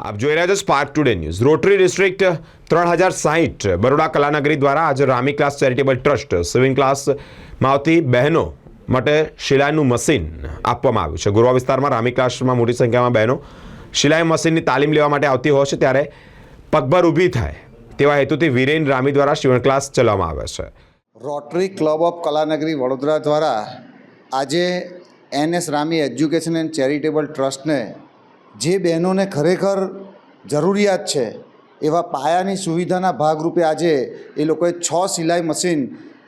આપ જોઈ રહ્યા છો spark today news. Rotary district 3060 Baroda Kalanagari દ્વારા આજે Rami class charitable trust swimming ક્લાસમાં આવતી બહેનો માટે સિલાઈનું મશીન આપવામાં આવ્યું છે। ગોરવા વિસ્તારમાં રામી ક્લાસમાં મોટી સંખ્યામાં બહેનો સિલાઈ મશીનની તાલીમ લેવા માટે આવતી હોય છે, ત્યારે પગભર ઊભી થાય તેવા હેતુથી વીરેન રામી દ્વારા સીવણ ક્લાસ ચલાવવામાં આવે છે। Rotary club of Kalanagari Vadodara દ્વારા આજે NS Rami education and charitable ટ્રસ્ટને જે બહેનોને ખરેખર જરૂરિયાત છે એવા પાયાની સુવિધાના ભાગરૂપે આજે એ લોકોએ 6 સિલાઈ મશીન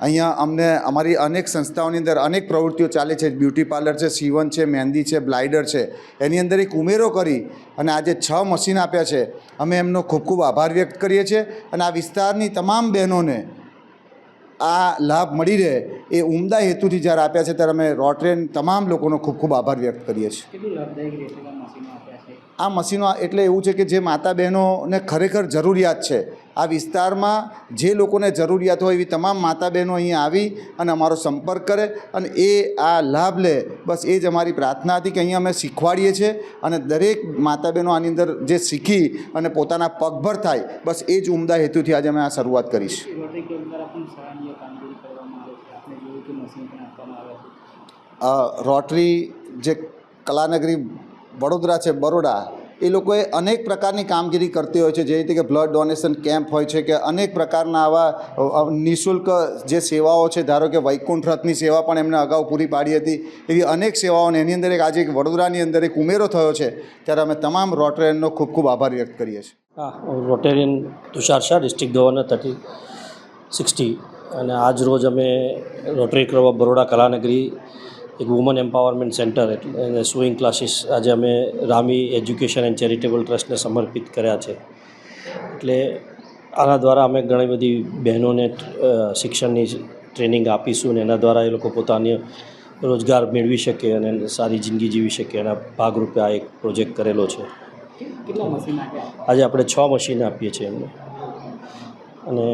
અહીંયા અમને અમારી અનેક સંસ્થાઓની અંદર અનેક પ્રવૃત્તિઓ ચાલે છે। બ્યુટી પાર્લર છે, સીવન છે, મહેંદી છે, બ્લાઇડર છે, એની અંદર એક ઉમેરો કરી અને આજે 6 મશીન આપ્યા છે। અમે એમનો ખૂબ ખૂબ આભાર વ્યક્ત કરીએ છીએ અને આ વિસ્તારની તમામ બહેનોને આ લાભ મળી રહે એ ઉમદા હેતુથી જ્યારે આપ્યા છે ત્યારે અમે રોટરી તમામ લોકોનો ખૂબ ખૂબ આભાર વ્યક્ત કરીએ છીએ। આ મશીનો એટલે એવું છે કે જે માતા બહેનોને ખરેખર જરૂરિયાત છે, આ વિસ્તારમાં જે લોકોને જરૂરિયાત હોય એવી તમામ માતા બહેનો અહીંયા આવી અને અમારો સંપર્ક કરે અને એ આ લાભ લે, બસ એ જ અમારી પ્રાર્થના હતી કે અહીંયા અમે શીખવાડીએ છીએ અને દરેક માતા બહેનો આની અંદર જે શીખી અને પોતાના પગભર થાય, બસ એ જ ઉમદા હેતુથી આજે અમે આ શરૂઆત કરીશ। રોટરી જે કલાનગરી વડોદરા છે, બરોડા, એ લોકોએ અનેક પ્રકારની કામગીરી કરતી હોય છે, જે રીતે કે બ્લડ ડોનેશન કેમ્પ હોય છે કે અનેક પ્રકારના આવા નિઃશુલ્ક જે સેવાઓ છે, ધારો કે વૈકુંઠ રથની સેવા પણ એમને અગાઉ પૂરી પાડી હતી, એવી અનેક સેવાઓને એની અંદર એક આજે વડોદરાની અંદર એક ઉમેરો થયો છે, ત્યારે અમે તમામ રોટેરિયનનો ખૂબ ખૂબ આભાર વ્યક્ત કરીએ છીએ। Rotarian Tushar Shah, district governor 3060, અને આજ રોજ અમે rotary club of Baroda Kalanagari એક વુમન એમ્પાવરમેન્ટ સેન્ટર એટલે સ્વિંગ ક્લાસીસ આજે અમે રામી એજ્યુકેશન એન્ડ ચેરિટેબલ ટ્રસ્ટને સમર્પિત કર્યા છે। એટલે આના દ્વારા અમે ઘણી બધી બહેનોને શિક્ષણની ટ્રેનિંગ આપીશું અને એના દ્વારા એ લોકો પોતાની રોજગાર મેળવી શકે અને સારી જિંદગી જીવી શકે, એના ભાગરૂપે આ એક પ્રોજેક્ટ કરેલો છે। આજે આપણે 6 મશીન આપીએ છીએ એમને, અને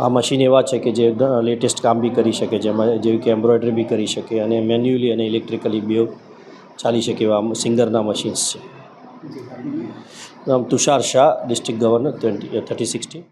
આ મશીન એવા છે કે જે લેટેસ્ટ કામ બી કરી શકે, જેમાં જેવી કે એમ્બ્રોઇડરી બી કરી શકે અને મેન્યુઅલી અને ઇલેક્ટ્રિકલી બે ચાલી શકે એવા સિંગરના મશીન્સ છે। Tushar Shah, district governor 3060।